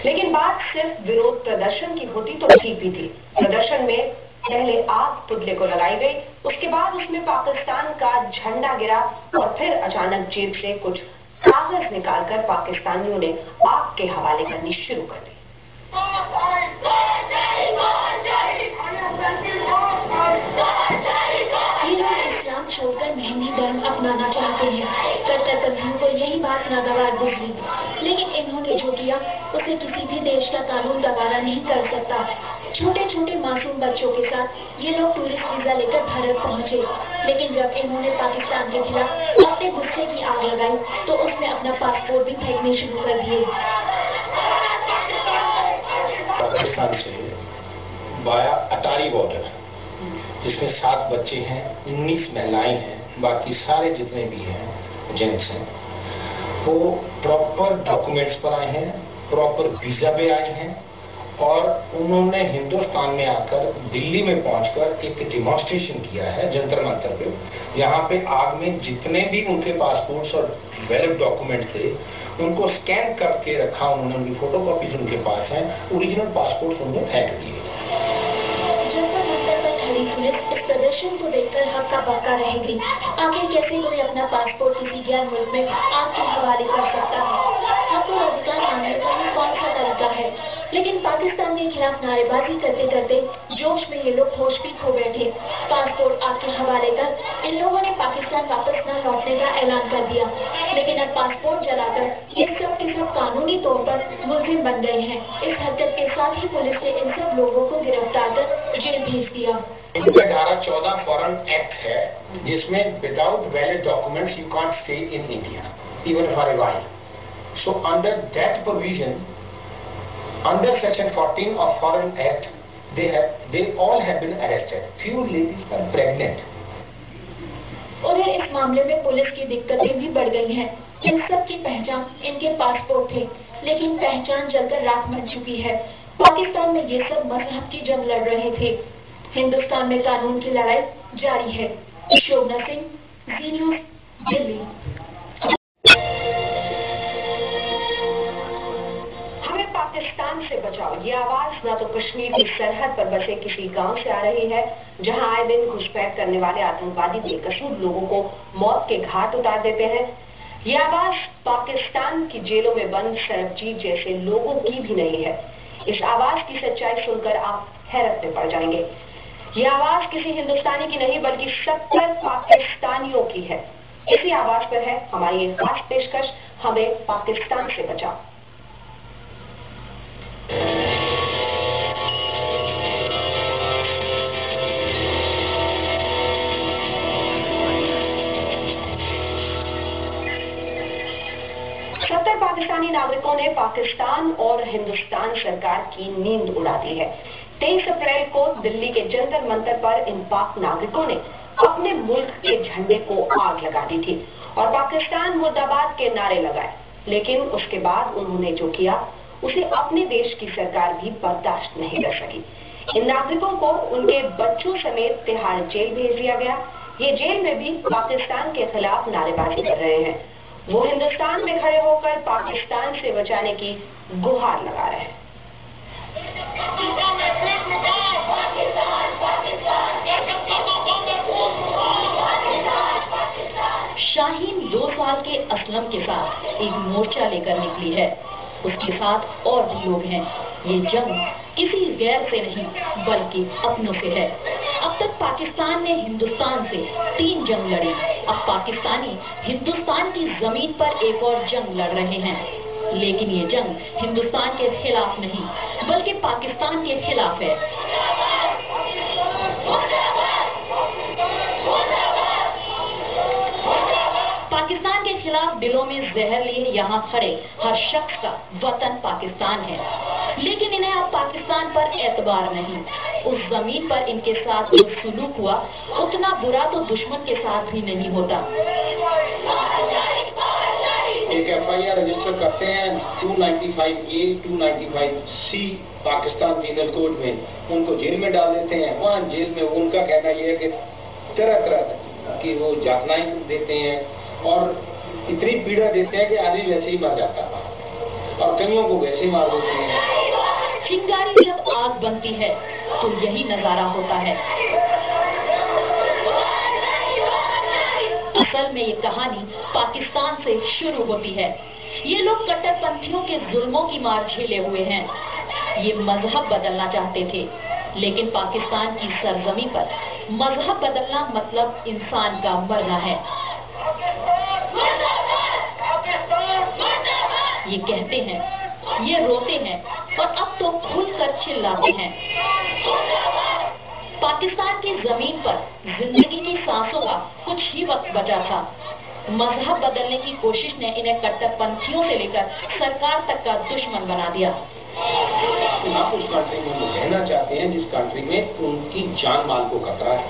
लेकिन बात सिर्फ विरोध प्रदर्शन की होती तो ठीक भी थी। प्रदर्शन में पहले आग पुतले को लगाई गई, उसके बाद उसमें पाकिस्तान का झंडा गिरा और फिर अचानक जेब से कुछ कागज निकालकर पाकिस्तानियों ने आग के हवाले करनी शुरू कर दी। ये लोग इस्लाम छोड़कर महंगी धर्म अपनाना चाहते हैं। कट्टरपंथियों को यही बात नागवार गुजरी, लेकिन इन्होंने जो किया उसे किसी भी देश का कानून गवारा नहीं कर सकता। छोटे छोटे मासूम बच्चों के साथ ये लोग टूरिस्ट वीजा लेकर भारत पहुंचे, लेकिन जब इन्होंने पाकिस्तान के खिलाफ अपने गुस्से की आग लगाई तो उसमें अपना पासपोर्ट भी फेंकने शुरू कर दिए। पाकिस्तान से वाया अटारी बॉर्डर, जिसमें 7 बच्चे हैं, 19 महिलाएं हैं, बाकी सारे जितने भी हैं जेंट्स हैं, वो प्रॉपर डॉक्यूमेंट्स पर आए हैं, प्रॉपर वीजा पे आए हैं और उन्होंने हिंदुस्तान में आकर दिल्ली में पहुंचकर एक डिमॉन्स्ट्रेशन किया है जंतर मंतर पे। यहाँ पे आग में जितने भी उनके पासपोर्ट्स और वैलिड डॉक्यूमेंट थे उनको स्कैन करके रखा उन्होंने, उनकी फोटोकॉपीज उनके पास हैं, ओरिजिनल पासपोर्ट उन्होंने फेंक दिए। पुलिस इस प्रदर्शन को देखकर हक्का बक्का रह गई। आखिर कैसे कोई अपना पासपोर्ट किसी गैर मुल्क में आग के हवाले कर सकता है? हमको अधिकार मांगने का ये कौन सा तरीका है? लेकिन पाकिस्तान के खिलाफ नारेबाजी करते करते जोश में ये लोग होश भी खो बैठे। पासपोर्ट आग के हवाले कर इन लोगों ने पाकिस्तान वापस न लौटने का ऐलान कर दिया, लेकिन अब पासपोर्ट जलाकर ये सब के सब कानूनी तौर पर मुलजिम बन गए हैं। इस हरकत के साथ ही पुलिस ने इन सब लोगों को गिरफ्तार कर जेल भेज दिया। इनका धारा 14 फॉरेन एक्ट है, जिसमें without valid documents you can't stay in India even for a while. So under that provision, under section 14 of foreign act, they all have been arrested. Few ladies are pregnant. उन्हें इस मामले में police की दिक्कतें भी बढ़ गई हैं। इन सब की पहचान इनके पासपोर्ट थे, लेकिन पहचान जलकर राख मच चुकी है। पाकिस्तान में ये सब मजहब की जंग लड़ रहे थे, हिंदुस्तान में कानून की लड़ाई जारी है। शोभना सिंह, जी न्यूज़, दिल्ली। हमें पाकिस्तान से बचाओ, ये आवाज ना तो कश्मीर की सरहद पर बसे किसी गांव से आ रही है, जहां आए दिन घुसपैठ करने वाले आतंकवादी बेकसूर लोगों को मौत के घाट उतार देते हैं। ये आवाज पाकिस्तान की जेलों में बंद सरबजीत जैसे लोगों की भी नहीं है। इस आवाज की सच्चाई सुनकर आप हैरत में पड़ जाएंगे। ये आवाज किसी हिंदुस्तानी की नहीं बल्कि 70 पाकिस्तानियों की है। इसी आवाज पर है हमारी एक खास पेशकश, हमें पाकिस्तान से बचाओ। पाकिस्तानी नागरिकों ने पाकिस्तान और हिंदुस्तान सरकार की नींद उड़ा दी है। 23 अप्रैल को दिल्ली के जंतर मंतर पर इन पाक नागरिकों ने अपने मुल्क के झंडे को आग लगा दी थी और पाकिस्तान मुर्दाबाद के नारे लगाए। लेकिन उसके बाद उन्होंने जो किया उसे अपने देश की सरकार भी बर्दाश्त नहीं कर सकी। इन नागरिकों को उनके बच्चों समेत तिहाड़ जेल भेज दिया गया। ये जेल में भी पाकिस्तान के खिलाफ नारेबाजी कर रहे हैं। वो हिंदुस्तान में खड़े होकर पाकिस्तान से बचाने की गुहार लगा रहे हैं। शाहीन 2 साल के असलम के साथ एक मोर्चा लेकर निकली है। उसके साथ और भी लोग हैं। ये जंग किसी गैर से नहीं बल्कि अपनों से है। अब तक पाकिस्तान ने हिंदुस्तान से 3 जंग लड़ी। अब पाकिस्तानी हिंदुस्तान की जमीन पर एक और जंग लड़ रहे हैं, लेकिन ये जंग हिंदुस्तान के खिलाफ नहीं बल्कि पाकिस्तान के खिलाफ है। पाकिस्तान के खिलाफ दिलों में जहर लिए यहाँ खड़े हर शख्स का वतन पाकिस्तान है, लेकिन इन्हें अब पाकिस्तान पर एतबार नहीं। उस जमीन पर इनके साथ जो सुलूक हुआ उतना बुरा तो दुश्मन के साथ भी नहीं होता। एक FIR रजिस्टर करते हैं 295A 295C Pakistan penal code में, उनको जेल में डाल देते हैं। वहाँ जेल में उनका कहना यह है कि तरह तरह की वो यातनाएं देते हैं और इतनी पीड़ा देते हैं कि आदमी वैसे ही मर जाता है। और कईयों को वैसे मार देते हैं। चिंगारी जब आग बनती है तो यही नजारा होता है। असल में ये कहानी पाकिस्तान से शुरू होती है। ये लोग कट्टरपंथियों के जुल्मों की मार झेले हुए हैं। ये मजहब बदलना चाहते थे, लेकिन पाकिस्तान की सरजमी पर मजहब बदलना मतलब इंसान का मरना है। ये कहते हैं, ये रोते हैं और अब तो खुलकर चिल्लाते हैं। पाकिस्तान की जमीन पर जिंदगी की सांसों का कुछ ही वक्त बचा था। मजहब बदलने की कोशिश ने इन्हें कट्टरपंथियों से लेकर सरकार तक का दुश्मन बना दिया। आप उस कंट्री में रहना चाहते हैं जिस कंट्री में उनकी जान माल को खतरा है,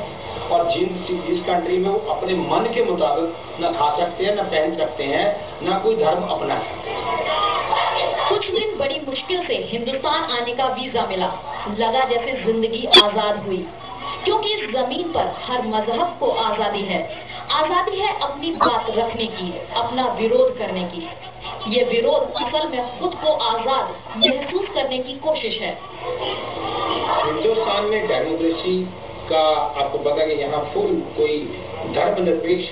और जिस कंट्री में वो अपने मन के मुताबिक न खा सकते हैं, न पहन सकते हैं, न कोई धर्म अपना सकते हैं। कुछ दिन बड़ी मुश्किल से हिंदुस्तान आने का वीजा मिला। लगा जैसे जिंदगी आजाद हुई, क्योंकि इस जमीन पर हर मजहब को आजादी है। आजादी है अपनी बात रखने की, अपना विरोध करने की। ये विरोध असल में खुद को आजाद महसूस करने की कोशिश है। हिंदुस्तान में डेमोक्रेसी का आपको पता है कि यहाँ फुल कोई धर्मनिरपेक्ष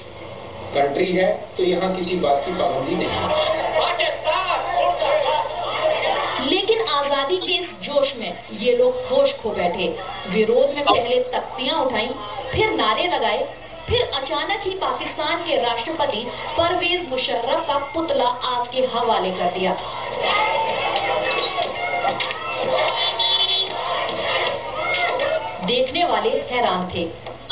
कंट्री है, तो यहाँ किसी बात की पाबंदी नहीं है। लेकिन आजादी के इस जोश में ये लोग होश खो बैठे। विरोध में पहले तख्तियां उठाई, फिर नारे लगाए, फिर अचानक ही पाकिस्तान के राष्ट्रपति परवेज मुशर्रफ का पुतला आग के हवाले कर दिया। देखने वाले हैरान थे,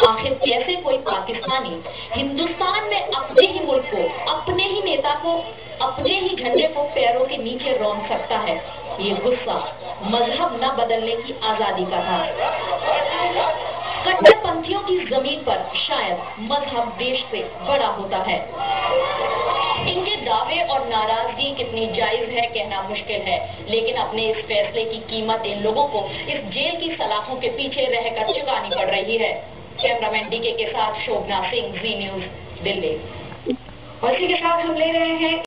आखिर कैसे कोई पाकिस्तानी हिंदुस्तान में अपने ही मुल्क को, अपने ही नेता को, अपने ही झंडे को पैरों के नीचे रौंद सकता है। ये गुस्सा मजहब न बदलने की आजादी का था। कट्टरपंथियों की जमीन पर शायद मजहब देश से बड़ा होता है। इनके दावे और नाराजगी कितनी जायज है कहना मुश्किल है, लेकिन अपने इस फैसले की कीमत इन लोगों को इस जेल की सलाखों के पीछे रहकर चुकानी पड़ रही है। कैमरामैन डीके के साथ शोभना सिंह, जी न्यूज, दिल्ली। और इसी के साथ हम ले रहे हैं